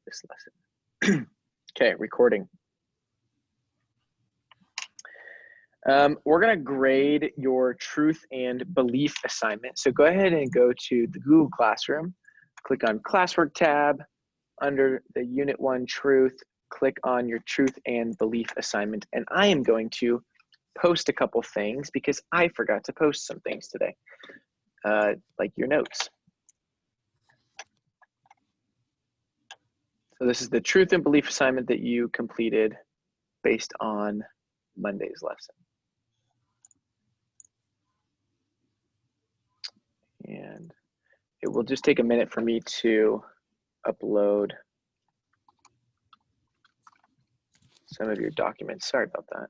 this lesson. Okay, recording. We're going to grade your truth and belief assignment. So go ahead and go to the Google Classroom, click on Classwork tab. Under the Unit 1 Truth, click on your truth and belief assignment. And I am going to post a couple things because I forgot to post some things today, like your notes. So this is the truth and belief assignment that you completed based on Monday's lesson. And it will just take a minute for me to upload some of your documents. Sorry about that.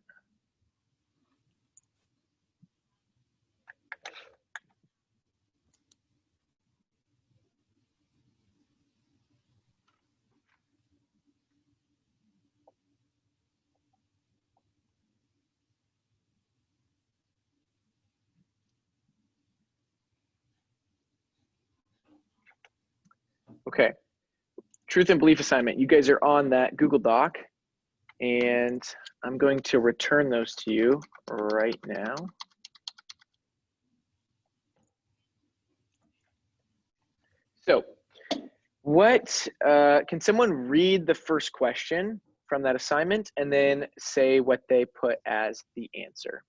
Okay, truth and belief assignment. You guys are on that Google Doc, and I'm going to return those to you right now. So what, can someone read the first question from that assignment and then say what they put as the answer?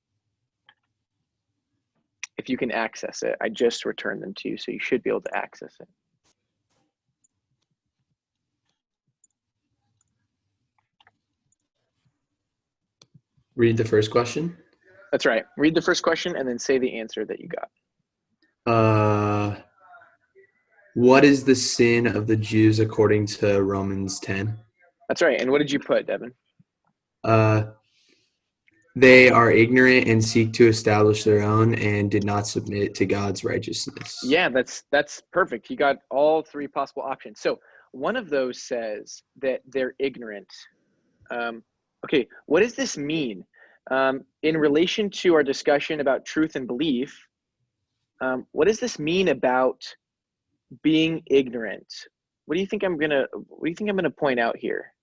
If you can access it, I just returned them to you, so you should be able to access it. Read the first question. That's right. Read the first question and then say the answer that you got. What is the sin of the Jews according to Romans 10? That's right. And what did you put, Devin? They are ignorant and seek to establish their own and did not submit to God's righteousness. Yeah, that's perfect. You got all three possible options. So one of those says that they're ignorant. Okay, what does this mean? In relation to our discussion about truth and belief, what does this mean about being ignorant? What do you think I'm gonna point out here?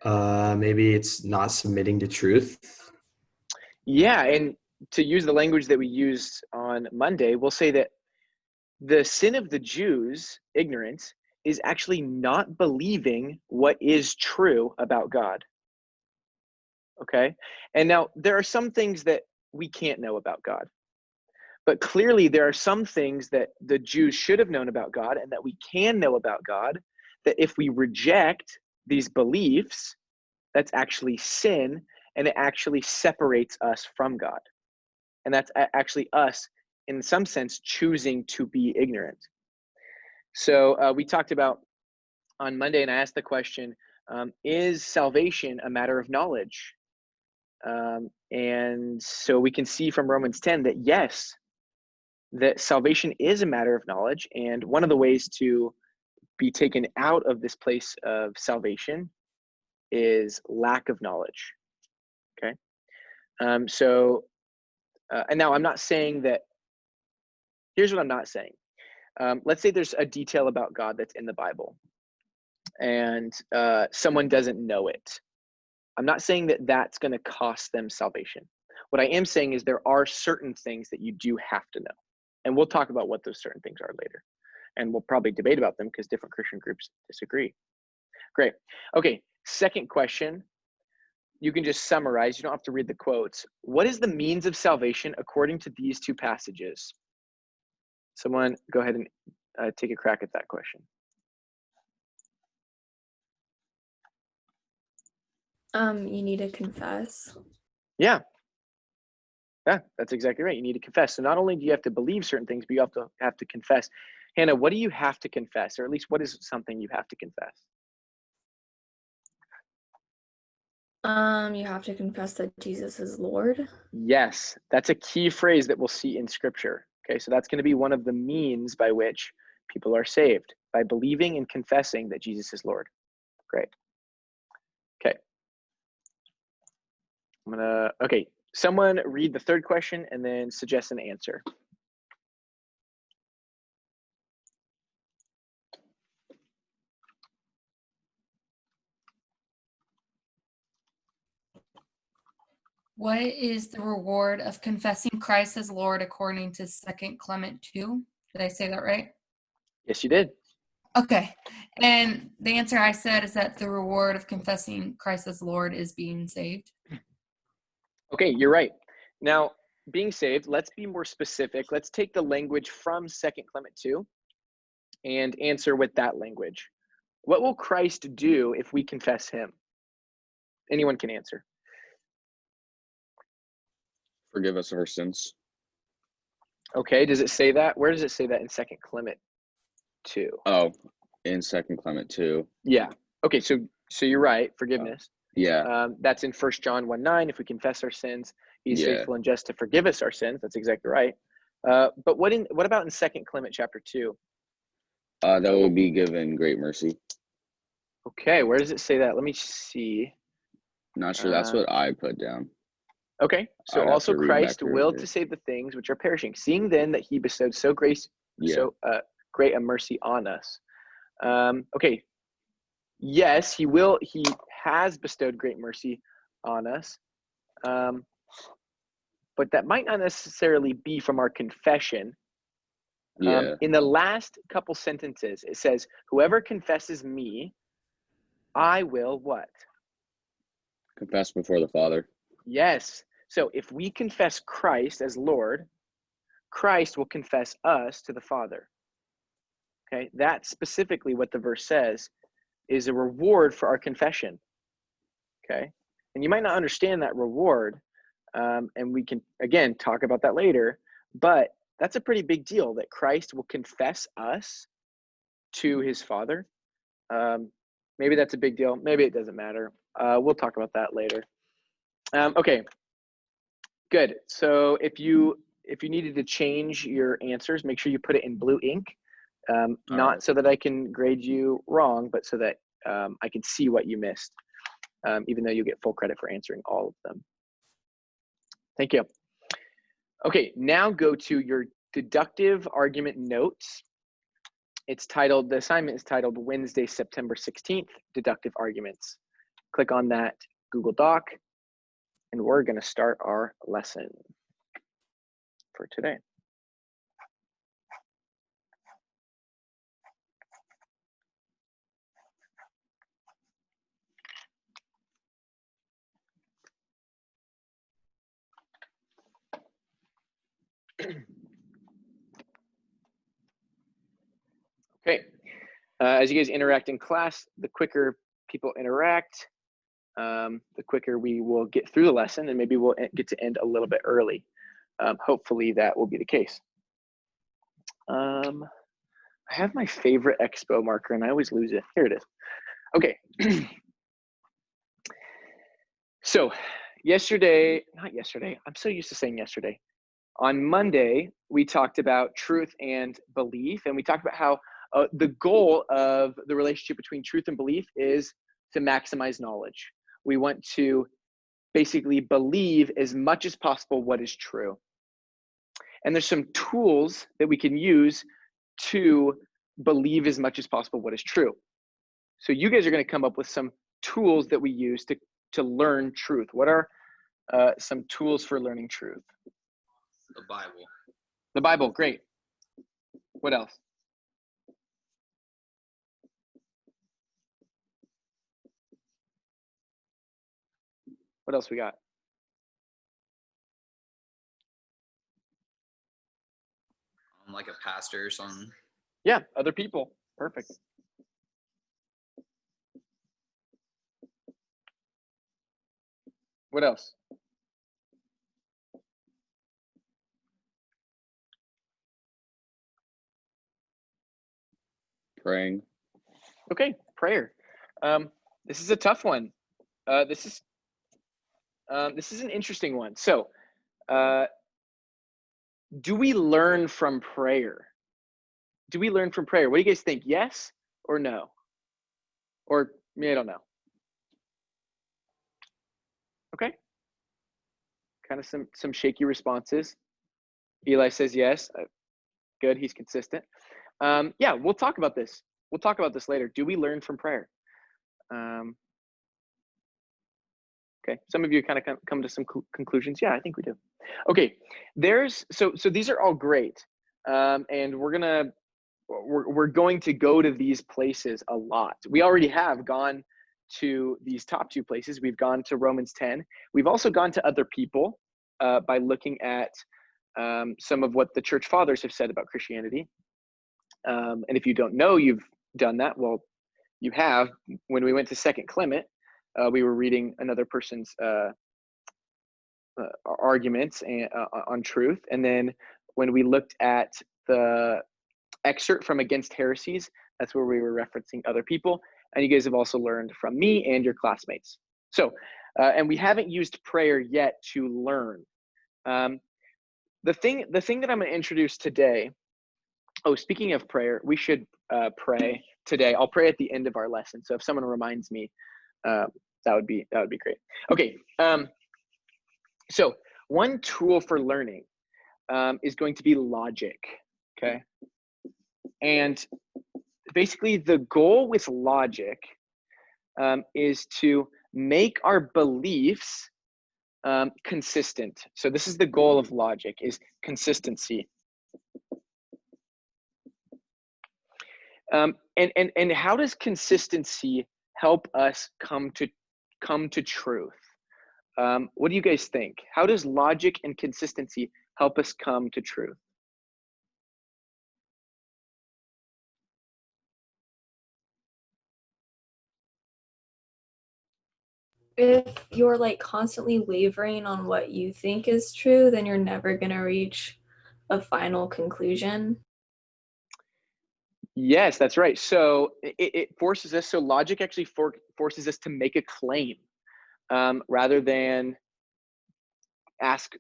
Maybe it's not submitting to truth. Yeah, and to use the language that we used on Monday, we'll say that the sin of the Jews, ignorance, is actually not believing what is true about God. Okay? And now there are some things that we can't know about God. But clearly there are some things that the Jews should have known about God and that we can know about God, that if we reject these beliefs, that's actually sin, and it actually separates us from God. And that's actually us, in some sense, choosing to be ignorant. So we talked about on Monday, and I asked the question, is salvation a matter of knowledge? And so we can see from Romans 10 that yes, that salvation is a matter of knowledge. And one of the ways to be taken out of this place of salvation is lack of knowledge. Okay. And now I'm not saying that, here's what I'm not saying. Let's say there's a detail about God that's in the Bible and someone doesn't know it. I'm not saying that that's going to cost them salvation. What I am saying is there are certain things that you do have to know. And we'll talk about what those certain things are later. And we'll probably debate about them because different Christian groups disagree. Great. Okay, second question. You can just summarize. You don't have to read the quotes. What is the means of salvation according to these two passages? Someone go ahead and take a crack at that question. You need to confess. Yeah, that's exactly right. You need to confess. So not only do you have to believe certain things, but you have to confess. Hannah, what do you have to confess? Or at least what is something you have to confess? You have to confess that Jesus is Lord. Yes, that's a key phrase that we'll see in Scripture. Okay, so that's going to be one of the means by which people are saved, by believing and confessing that Jesus is Lord. Great. Okay. Okay, someone read the third question and then suggest an answer. What is the reward of confessing Christ as Lord according to 2 Clement 2? Did I say that right? Yes, you did. Okay. And the answer I said is that the reward of confessing Christ as Lord is being saved. Okay, you're right. Now, being saved, let's be more specific. Let's take the language from 2 Clement 2 and answer with that language. What will Christ do if we confess him? Anyone can answer. Forgive us of our sins. Okay, does it say that? Where does it say that in 2 Clement 2? Oh, in 2 Clement 2. Yeah. Okay, so you're right, forgiveness. Yeah. That's in 1 John 1:9. If we confess our sins, he's Yeah. faithful and just to forgive us our sins. That's exactly right. But what about in 2 Clement chapter 2? That would be given great mercy. Okay, where does it say that? Let me see. Not sure. That's what I put down. Okay, so I'd have also to read back Christ through willed it. to save the things which are perishing, seeing then that he bestowed so great a mercy on us. Okay, yes, he has bestowed great mercy on us, but that might not necessarily be from our confession. Yeah. In the last couple sentences, it says, whoever confesses me, I will what? Confess before the Father. Yes. So if we confess Christ as Lord, Christ will confess us to the Father. Okay, that's specifically what the verse says is a reward for our confession. Okay, and you might not understand that reward, and we can, again, talk about that later, but that's a pretty big deal that Christ will confess us to his Father. Maybe that's a big deal. Maybe it doesn't matter. We'll talk about that later. Okay, good. So if you needed to change your answers, make sure you put it in blue ink. Not so that I can grade you wrong, but so that I can see what you missed, even though you get full credit for answering all of them. Thank you. Okay, now go to your deductive argument notes. The assignment is titled Wednesday, September 16th, Deductive Arguments. Click on that Google Doc, and we're going to start our lesson for today. Okay, as you guys interact in class, the quicker people interact, the quicker we will get through the lesson, and maybe we'll get to end a little bit early. Hopefully that will be the case. I have my favorite Expo marker and I always lose it. Here it is. Okay. So not yesterday, I'm so used to saying yesterday. On Monday, we talked about truth and belief, and we talked about how the goal of the relationship between truth and belief is to maximize knowledge. We want to basically believe as much as possible what is true. And there's some tools that we can use to believe as much as possible what is true. So you guys are going to come up with some tools that we use to learn truth. What are some tools for learning truth? The Bible. The Bible, great. What else? What else we got? Like a pastor or something. Yeah, other people. Perfect. What else? Praying. Okay, prayer. This is a tough one. This is an interesting one. So, do we learn from prayer? Do we learn from prayer? What do you guys think? Yes or no? Or I don't know. Okay. Kind of some shaky responses. Eli says yes. Good, he's consistent. Yeah, we'll talk about this. We'll talk about this later. Do we learn from prayer? Okay, some of you kind of come to some conclusions. Yeah, I think we do. Okay, so these are all great, and we're going to go to these places a lot. We already have gone to these top two places. We've gone to Romans 10. We've also gone to other people by looking at some of what the church fathers have said about Christianity. And if you don't know you've done that, well, you have. When we went to Second Clement, we were reading another person's arguments on truth. And then when we looked at the excerpt from Against Heresies, that's where we were referencing other people. And you guys have also learned from me and your classmates. So, and we haven't used prayer yet to learn. The thing that I'm going to introduce today, speaking of prayer, we should pray today. I'll pray at the end of our lesson. So if someone reminds me, that would be great. Okay. So one tool for learning is going to be logic. Okay. And basically the goal with logic is to make our beliefs consistent. So this is the goal of logic, is consistency. And how does consistency help us come to truth? What do you guys think? How does logic and consistency help us come to truth? If you're like constantly wavering on what you think is true, then you're never going to reach a final conclusion. Yes, that's right. So it forces us, so logic actually forces us to make a claim rather than ask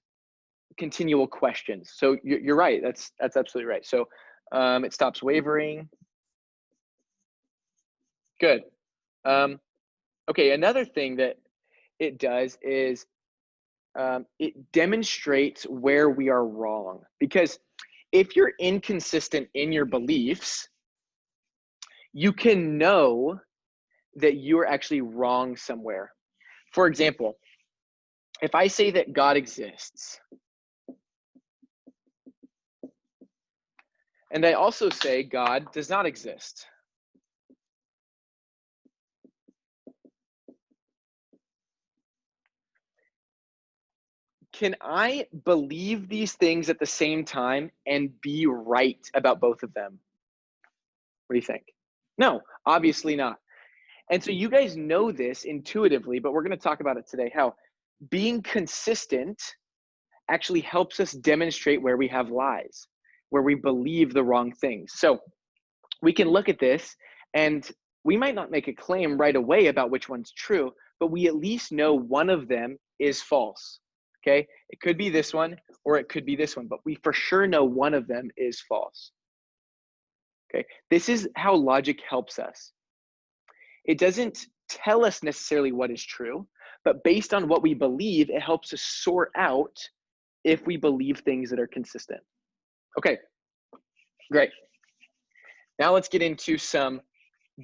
continual questions. So you're right. That's absolutely right. So it stops wavering. Good. Okay, another thing that it does is it demonstrates where we are wrong. Because if you're inconsistent in your beliefs, you can know that you're actually wrong somewhere. For example, if I say that God exists, and I also say God does not exist, can I believe these things at the same time and be right about both of them? What do you think? No, obviously not. And so you guys know this intuitively, but we're going to talk about it today, how being consistent actually helps us demonstrate where we have lies, where we believe the wrong things. So we can look at this and we might not make a claim right away about which one's true, but we at least know one of them is false. Okay, it could be this one or it could be this one, but we for sure know one of them is false. Okay, this is how logic helps us. It doesn't tell us necessarily what is true, but based on what we believe, it helps us sort out if we believe things that are consistent. Okay, great. Now let's get into some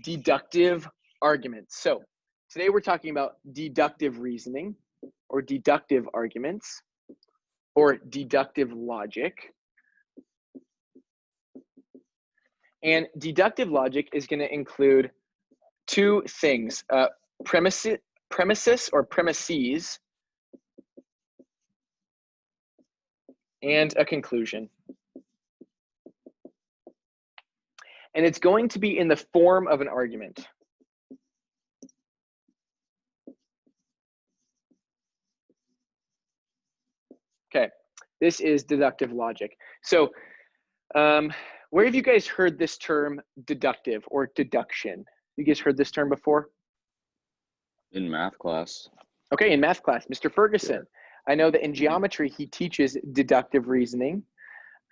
deductive arguments. So today we're talking about deductive reasoning or deductive arguments or deductive logic. And deductive logic is going to include two things, premises or premises, and a conclusion. And it's going to be in the form of an argument. Okay, this is deductive logic. So where have you guys heard this term deductive or deduction? You guys heard this term before? In math class. Okay, in math class, Mr. Ferguson. Yeah. I know that in geometry, he teaches deductive reasoning.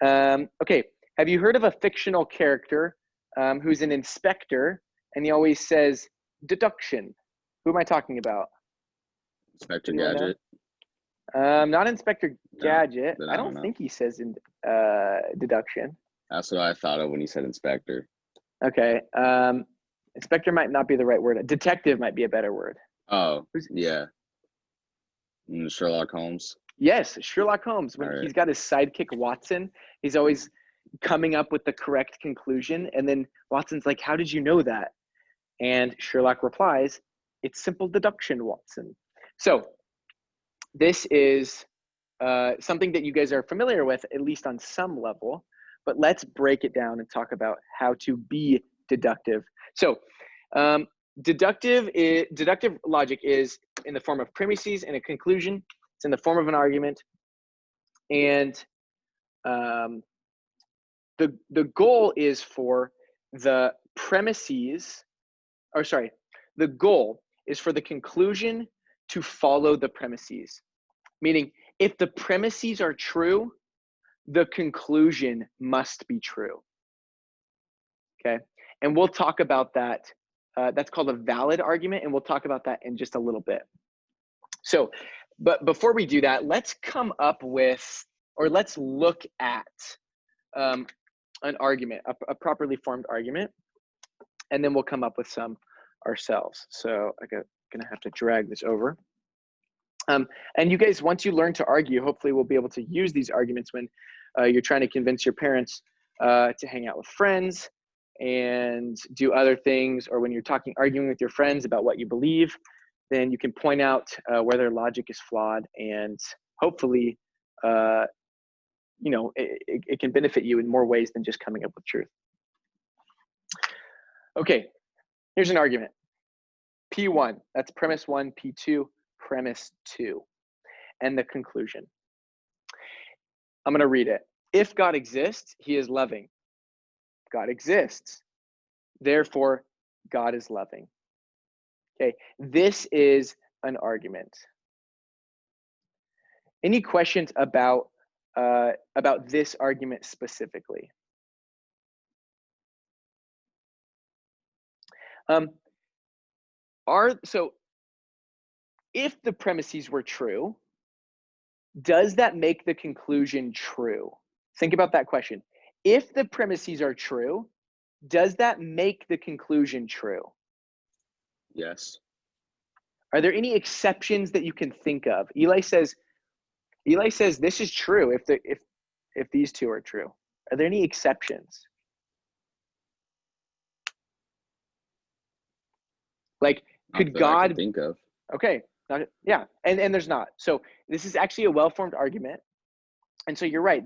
Okay, have you heard of a fictional character who's an inspector and he always says deduction? Who am I talking about? Inspector Gadget. Not Inspector Gadget. No, I don't think he says in deduction. That's what I thought of when he said inspector. Okay. Inspector might not be the right word. Detective might be a better word. Oh, yeah. Sherlock Holmes. Yes, Sherlock Holmes. When All right. he's got his sidekick Watson, he's always coming up with the correct conclusion. And then Watson's like, how did you know that? And Sherlock replies, it's simple deduction, Watson. So this is something that you guys are familiar with, at least on some level. But let's break it down and talk about how to be deductive. So deductive logic is in the form of premises and a conclusion. It's in the form of an argument. And the goal is for the premises, or sorry, the goal is for the conclusion to follow the premises. Meaning, if the premises are true, the conclusion must be true. Okay, and we'll talk about that. That's called a valid argument, and we'll talk about that in just a little bit. So, but before we do that, let's come up with, or let's look at an argument, a properly formed argument, and then we'll come up with some ourselves. So I'm gonna have to drag this over. And you guys, once you learn to argue, hopefully we'll be able to use these arguments when you're trying to convince your parents to hang out with friends and do other things, or when you're arguing with your friends about what you believe, then you can point out where their logic is flawed, and hopefully, it can benefit you in more ways than just coming up with truth. Okay, here's an argument. P1, that's premise 1, P2, premise 2, and the conclusion. I'm going to read it. If God exists, he is loving. God exists. Therefore, God is loving. Okay, this is an argument. Any questions about this argument specifically? So if the premises were true, does that make the conclusion true? Think about that question. If the premises are true, does that make the conclusion true? Yes. Are there any exceptions that you can think of? Eli says this is true if these two are true. Are there any exceptions? Like, could Not that I can God think of. Okay, yeah, and there's not. So this is actually a well-formed argument. And so you're right,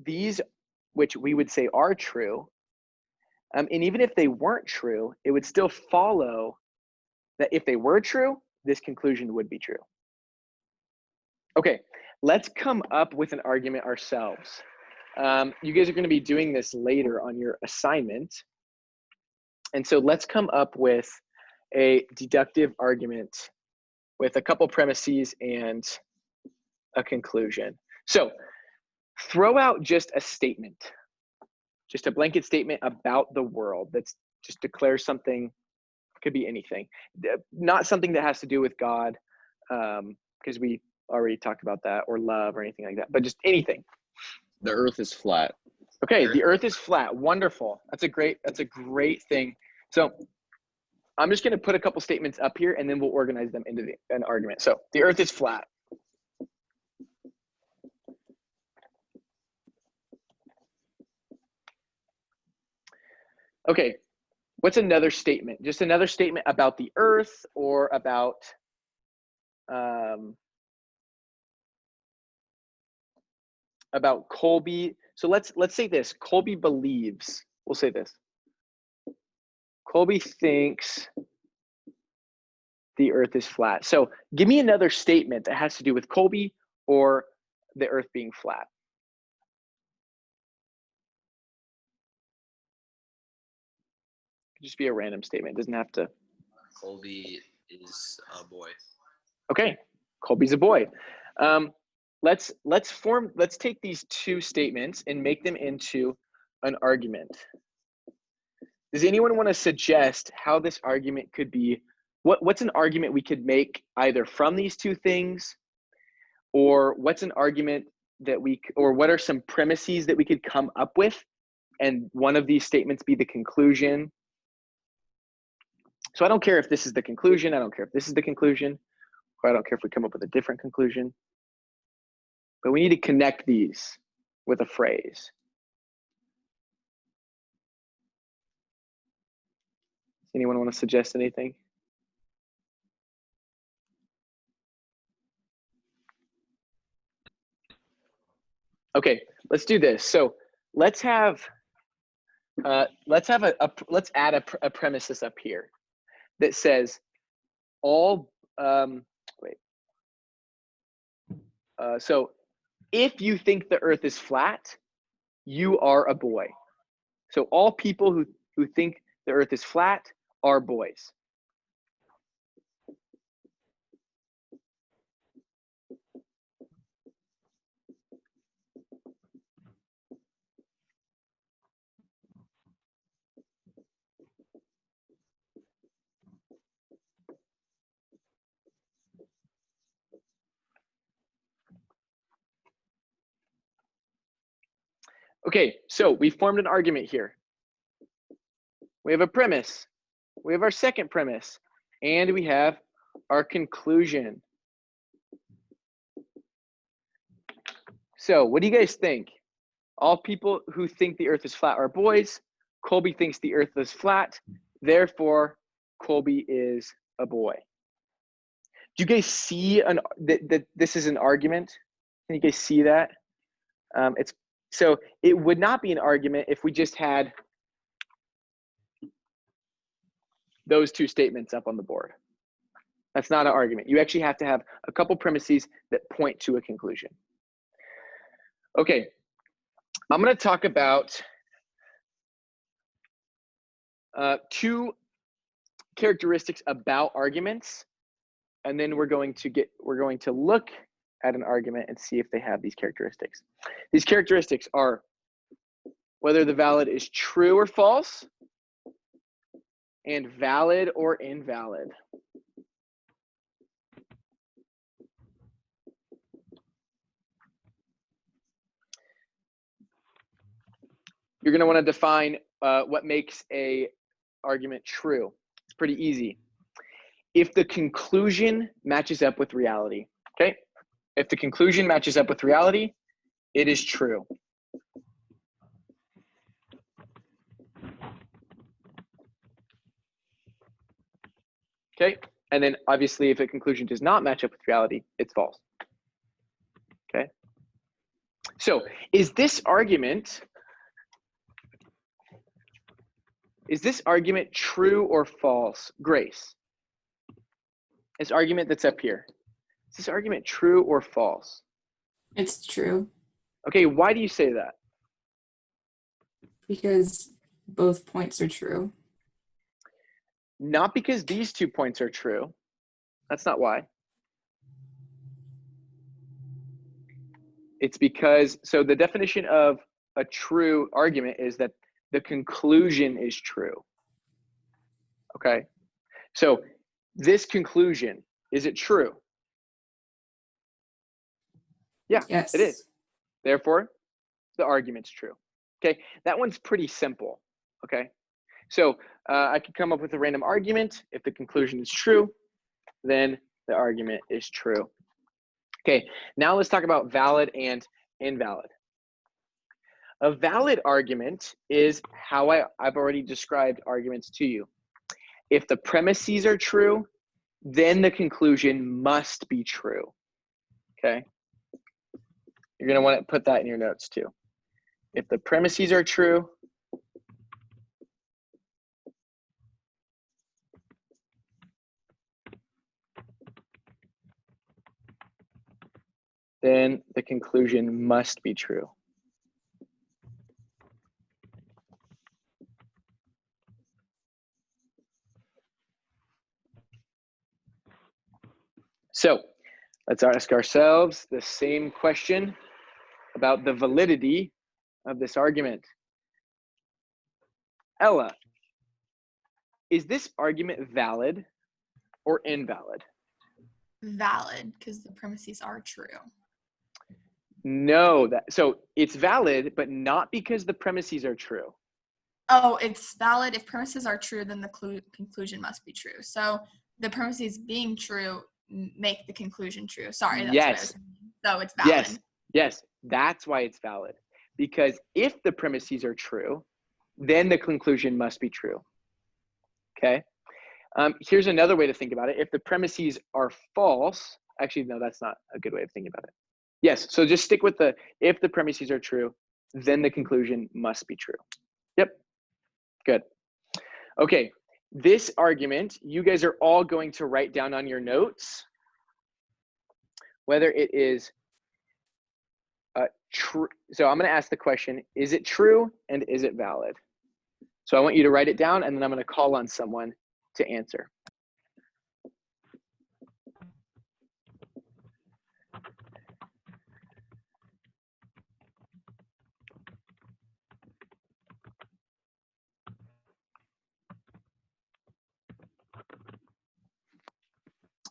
these, which we would say are true, and even if they weren't true, it would still follow that if they were true, this conclusion would be true. Okay, let's come up with an argument ourselves. You guys are going to be doing this later on your assignment. And so let's come up with a deductive argument with a couple premises and a conclusion. So throw out just a statement, just a blanket statement about the world that's just declares something, could be anything, not something that has to do with God, because we already talked about that, or love or anything like that, but just anything. The earth is flat. Okay, the earth is flat. Wonderful. That's a great thing. So I'm just going to put a couple statements up here, and then we'll organize them into an argument. So the earth is flat. Okay, what's another statement? Just another statement about the earth, or about Colby. So let's say this. Colby believes. We'll say this. Colby thinks the earth is flat. So give me another statement that has to do with Colby or the earth being flat. It could just be a random statement. It doesn't have to. Colby is a boy. Okay, Colby's a boy. Let's take these two statements and make them into an argument. Does anyone want to suggest how this argument could be? What's an argument we could make either from these two things, or what's an argument that or what are some premises that we could come up with, and one of these statements be the conclusion? So I don't care if this is the conclusion. I don't care if this is the conclusion. I don't care if we come up with a different conclusion. But we need to connect these with a phrase. Does anyone want to suggest anything? Okay, let's do this. So let's have let's add a premises up here that says all so if you think the earth is flat, you are a boy. So all people who think the earth is flat are boys. Okay, so we formed an argument here. We have a premise. We have our second premise. And we have our conclusion. So what do you guys think? All people who think the earth is flat are boys. Colby thinks the earth is flat. Therefore, Colby is a boy. Do you guys see that this is an argument? Can you guys see that? So it would not be an argument if we just had those two statements up on the board. That's not an argument. You actually have to have a couple premises that point to a conclusion. Okay, I'm going to talk about two characteristics about arguments, and then we're going to look at an argument and see if they have these characteristics. These characteristics are whether the valid is true or false, and valid or invalid. You're going to want to define what makes a argument true. It's pretty easy. If the conclusion matches up with reality, okay? If the conclusion matches up with reality, it is true. Okay, and then obviously if a conclusion does not match up with reality, it's false. Okay, so is this argument true or false? Grace, this argument that's up here, is this argument true or false? It's true. Okay, why do you say that? Because both points are true. Not because these 2 points are true. That's not why. It's because, so the definition of a true argument is that the conclusion is true. Okay, so this conclusion, is it true? Yeah, Yes. it is. Therefore, the argument's true. Okay, that one's pretty simple. Okay, so I could come up with a random argument. If the conclusion is true, then the argument is true. Okay, now let's talk about valid and invalid. A valid argument is how I've already described arguments to you. If the premises are true, then the conclusion must be true. Okay, you're going to want to put that in your notes too. If the premises are true, then the conclusion must be true. So let's ask ourselves the same question about the validity of this argument. Ella, is this argument valid or invalid? Valid, because the premises are true. No, so it's valid, but not because the premises are true. Oh, it's valid. If premises are true, then the conclusion must be true. So the premises being true make the conclusion true. Sorry, that's what I was Yes. saying. So it's valid. Yes, that's why it's valid. Because if the premises are true, then the conclusion must be true. Okay? Here's another way to think about it. If the premises are false, actually, no, that's not a good way of thinking about it. Yes, so just stick with if the premises are true, then the conclusion must be true. Yep, good. Okay, this argument, you guys are all going to write down on your notes whether it is true. So I'm going to ask the question, is it true and is it valid? So I want you to write it down, and then I'm going to call on someone to answer.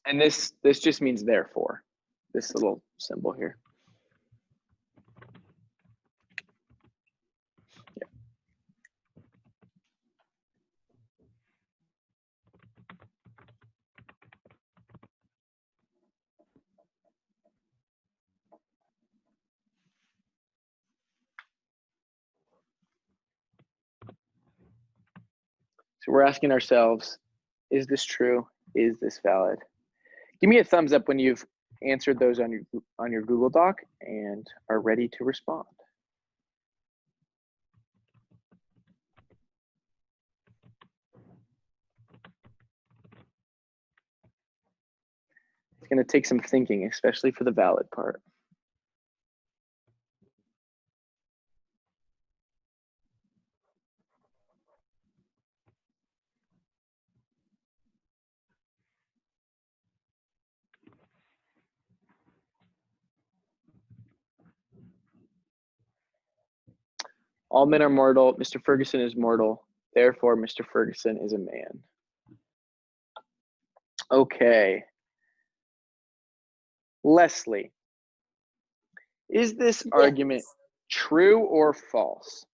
And this just means therefore, this little symbol here. Yeah. So we're asking ourselves, is this true? Is this valid? Give me a thumbs up when you've answered those on your Google Doc and are ready to respond. It's going to take some thinking, especially for the valid part. All men are mortal. Mr. Ferguson is mortal. Therefore, Mr. Ferguson is a man. Okay. Leslie, is this argument true or false?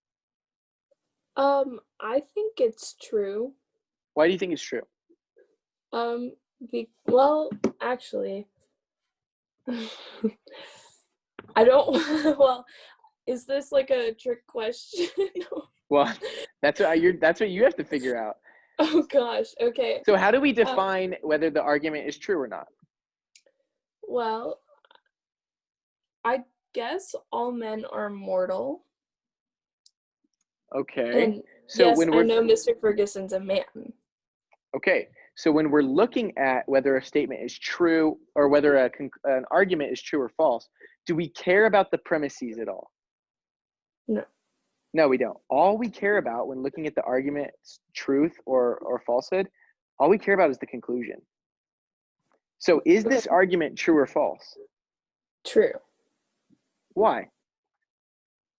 I think it's true. Why do you think it's true? Well, actually, I don't. Well, is this like a trick question? Well, that's what you have to figure out. Oh gosh. Okay. So how do we define whether the argument is true or not? Well, I guess all men are mortal. Okay. And So yes, when I know Mr. Ferguson's a man. Okay. So when we're looking at whether a statement is true or whether an argument is true or false, do we care about the premises at all? No. No, we don't. All we care about when looking at the argument's truth or falsehood, all we care about is the conclusion. So is this argument true or false? True. Why?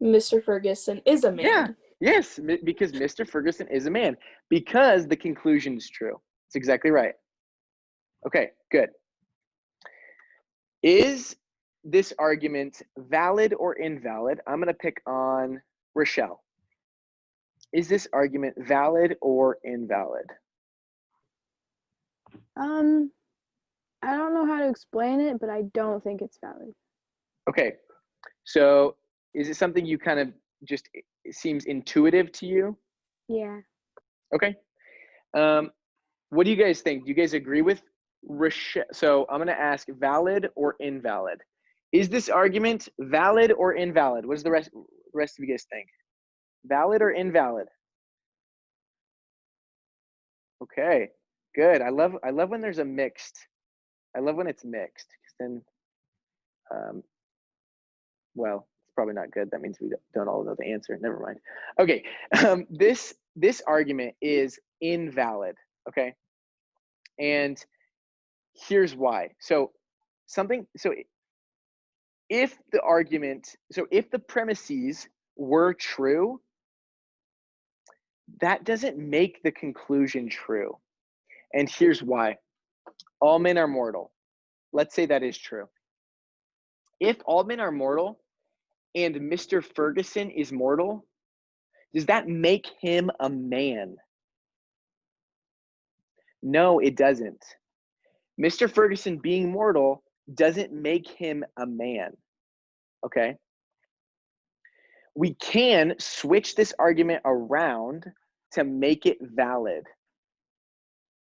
Mr. Ferguson is a man. Yeah. Yes, because Mr. Ferguson is a man. Because the conclusion is true. That's exactly right. Okay, good. Is this argument valid or invalid? I'm going to pick on Rochelle. Is this argument valid or invalid? I don't know how to explain it, but I don't think it's valid. Okay, so is it something you kind of just, it seems intuitive to you? Yeah. Okay. What do you guys think? Do you guys agree with Rochelle? So I'm going to ask valid or invalid. Is this argument valid or invalid? What does the rest of you guys think? Valid or invalid? Okay, good. I love when there's a mixed. I love when it's mixed, because then, well, it's probably not good. That means we don't all know the answer. Never mind. Okay, this argument is invalid. Okay, and here's why. So if the premises were true, that doesn't make the conclusion true. And here's why. All men are mortal. Let's say that is true. If all men are mortal and Mr. Ferguson is mortal, does that make him a man? No, it doesn't. Mr. Ferguson being mortal doesn't make him a man, okay? We can switch this argument around to make it valid.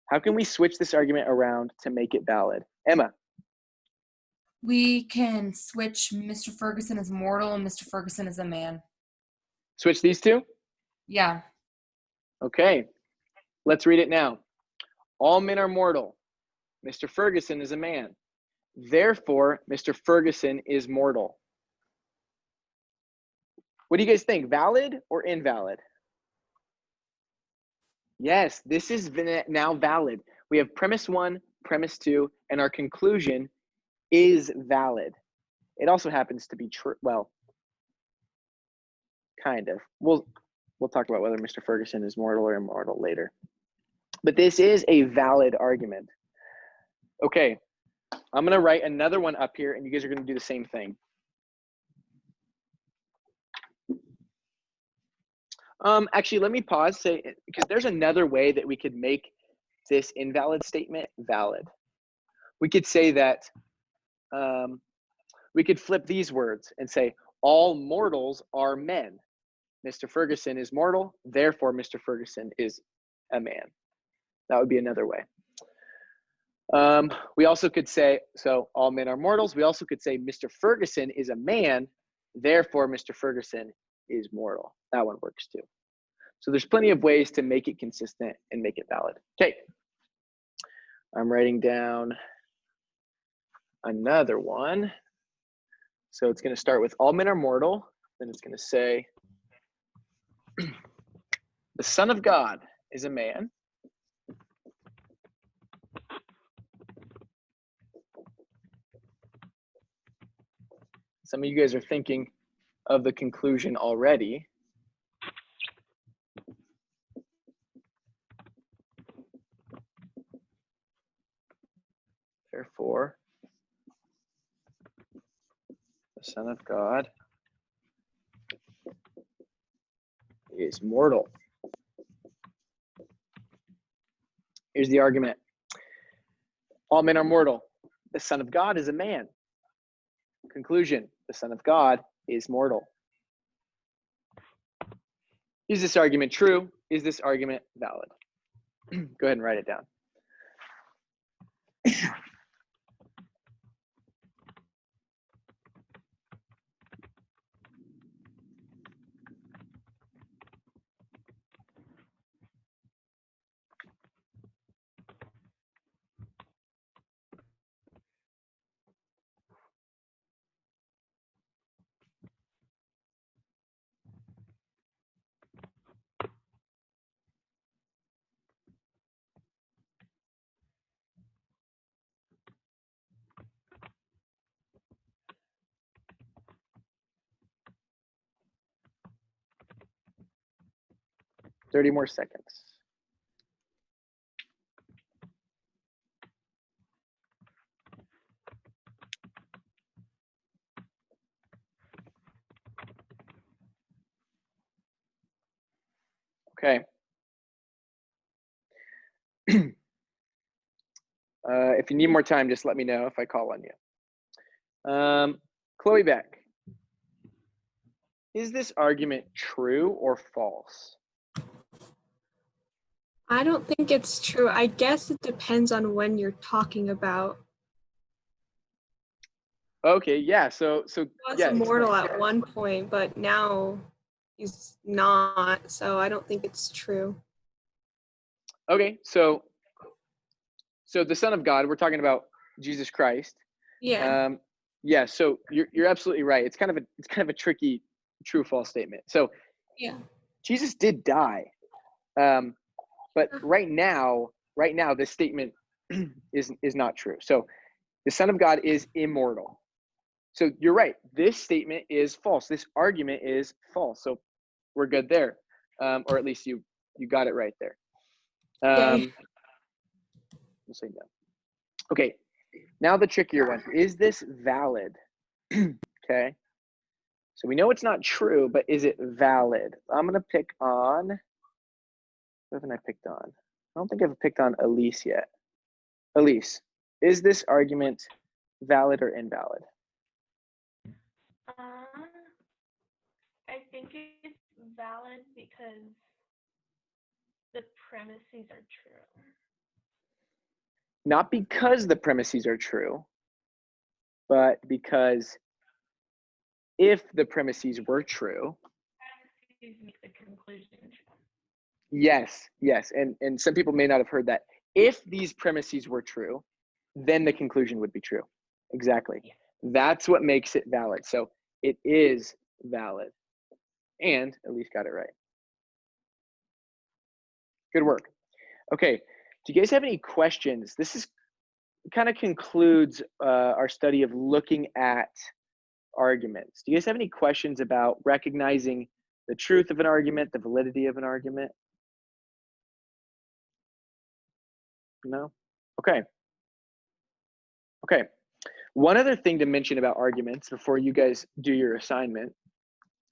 How can we switch this argument around to make it valid? Emma. We can switch Mr. Ferguson as mortal and Mr. Ferguson as a man. Switch these two? Yeah. Okay, let's read it now. All men are mortal. Mr. Ferguson is a man. Therefore, Mr. Ferguson is mortal. What do you guys think? Valid or invalid? Yes, this is now valid. We have premise 1, premise 2, and our conclusion is valid. It also happens to be true. Well, kind of. We'll talk about whether Mr. Ferguson is mortal or immortal later. But this is a valid argument. Okay, I'm going to write another one up here, and you guys are going to do the same thing. Actually, let me pause, because there's another way that we could make this invalid statement valid. We could say that, we could flip these words and say, all mortals are men. Mr. Ferguson is mortal, therefore Mr. Ferguson is a man. That would be another way. We also could say, so all men are mortals. We also could say Mr. Ferguson is a man, therefore Mr. Ferguson is mortal. That one works too. So there's plenty of ways to make it consistent and make it valid. Okay, I'm writing down another one. So it's going to start with all men are mortal. Then it's going to say the Son of God is a man. Some of you guys are thinking of the conclusion already. Therefore, the Son of God is mortal. Here's the argument. All men are mortal. The Son of God is a man. Conclusion, the Son of God is mortal. Is this argument true? Is this argument valid? Go ahead and write it down. Thirty more seconds. Okay. If you need more time, just let me know if I call on you. Chloe Beck, is this argument true or false? I don't think it's true. I guess it depends on when you're talking about. Okay, yeah. So He was yeah, immortal at one point, but now he's not. So I don't think it's true. Okay, so the Son of God, we're talking about Jesus Christ. Yeah. Yeah. So you're absolutely right. It's kind of a tricky true false statement. So Yeah. Jesus did die, but right now, this statement is not true. So the Son of God is immortal. So you're right. This statement is false. This argument is false. So we're good there, or at least you got it right there. Okay. We'll say no. Okay. Now the trickier one. Is this valid? Okay. So we know it's not true, but is it valid? I'm gonna pick on. What haven't I picked on? I don't think I've picked on Elise yet. Elise, Is this argument valid or invalid? I think it's valid because the premises are true. Not because the premises are true, but because if the premises were true, Premises make the conclusion true. yes, and some people may not have heard that. If these premises were true, then the conclusion would be true. Exactly. Yeah. That's what makes it valid. So it is valid, and at least got it right. Good work. Okay, do you guys have any questions? This is kind of concludes our study of looking at arguments. Do you guys have any questions about recognizing the truth of an argument, the validity of an argument? No? Okay. Okay. One other thing to mention about arguments before you guys do your assignment,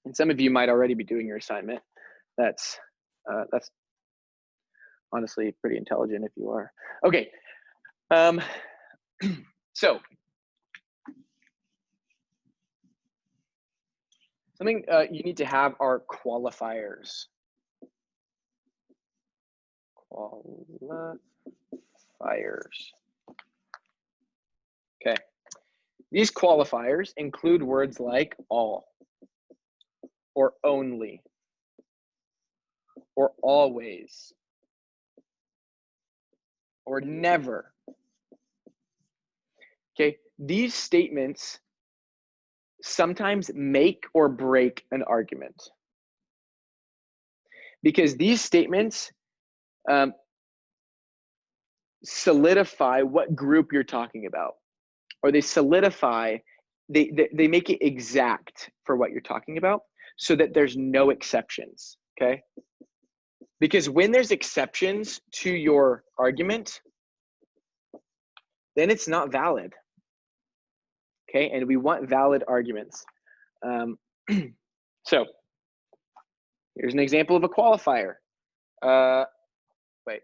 and some of you might already be doing your assignment. That's honestly pretty intelligent if you are. Okay. So something you need to have are qualifiers. Qualifiers. Okay. These qualifiers include words like all, or only, or always, or never. Okay. These statements sometimes make or break an argument, because these statements solidify what group you're talking about, or they solidify, they make it exact for what you're talking about, so that there's no exceptions. Okay, because when there's exceptions to your argument, then it's not valid. Okay, and we want valid arguments. So here's an example of a qualifier. Wait,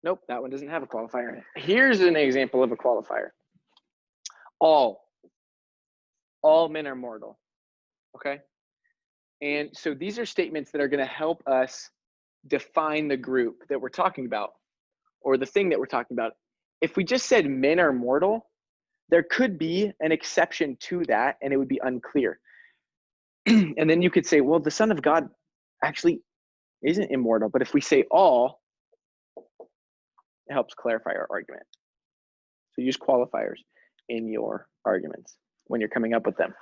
nope, that one doesn't have a qualifier in it. Here's an example of a qualifier. All men are mortal. Okay, and so these are statements that are going to help us define the group that we're talking about, or the thing that we're talking about. If we just said men are mortal, there could be an exception to that, and it would be unclear. And then you could say, well, the Son of God actually isn't immortal. But if we say all, it helps clarify our argument. So use qualifiers in your arguments when you're coming up with them.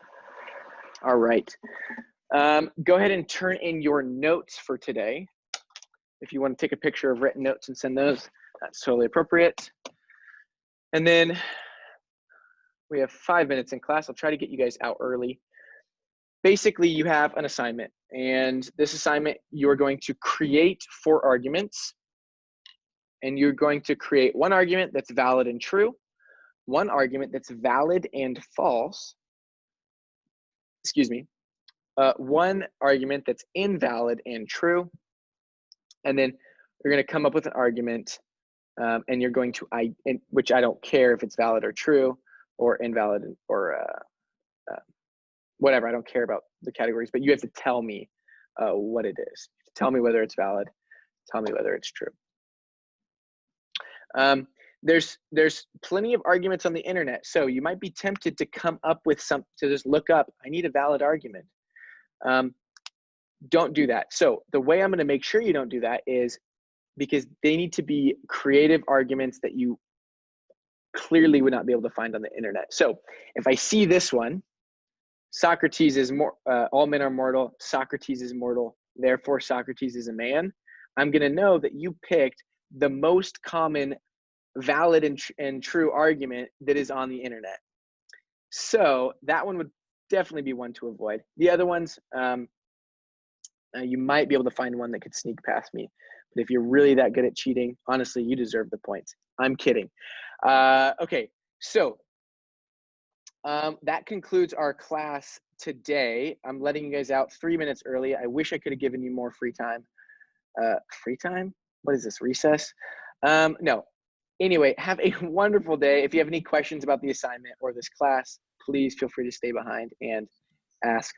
All right. Go ahead and turn in your notes for today. If you want to take a picture of written notes and send those, that's totally appropriate. And then we have 5 minutes in class. I'll try to get you guys out early. Basically, you have an assignment, and this assignment, you're going to create 4 arguments, and you're going to create one argument that's valid and true, one argument that's valid and false, one argument that's invalid and true, and then you're going to come up with an argument, and you're going to, which I don't care if it's valid or true, or invalid, or whatever, I don't care about the categories, but you have to tell me what it is. Tell me whether it's valid, tell me whether it's true. There's plenty of arguments on the internet, so you might be tempted to come up with to just look up, I need a valid argument. Don't do that. So the way I'm going to make sure you don't do that is because they need to be creative arguments that you clearly would not be able to find on the internet. So if I see this one, Socrates is all men are mortal, Socrates is mortal, therefore Socrates is a man, I'm going to know that you picked the most common valid and true argument that is on the internet. So that one would definitely be one to avoid. The other ones, you might be able to find one that could sneak past me. But if you're really that good at cheating, honestly, you deserve the points. I'm kidding. Okay, so that concludes our class today. I'm letting you guys out 3 minutes early. I wish I could have given you more free time. Free time? What is this, recess? No. Anyway, have a wonderful day. If you have any questions about the assignment or this class, please feel free to stay behind and ask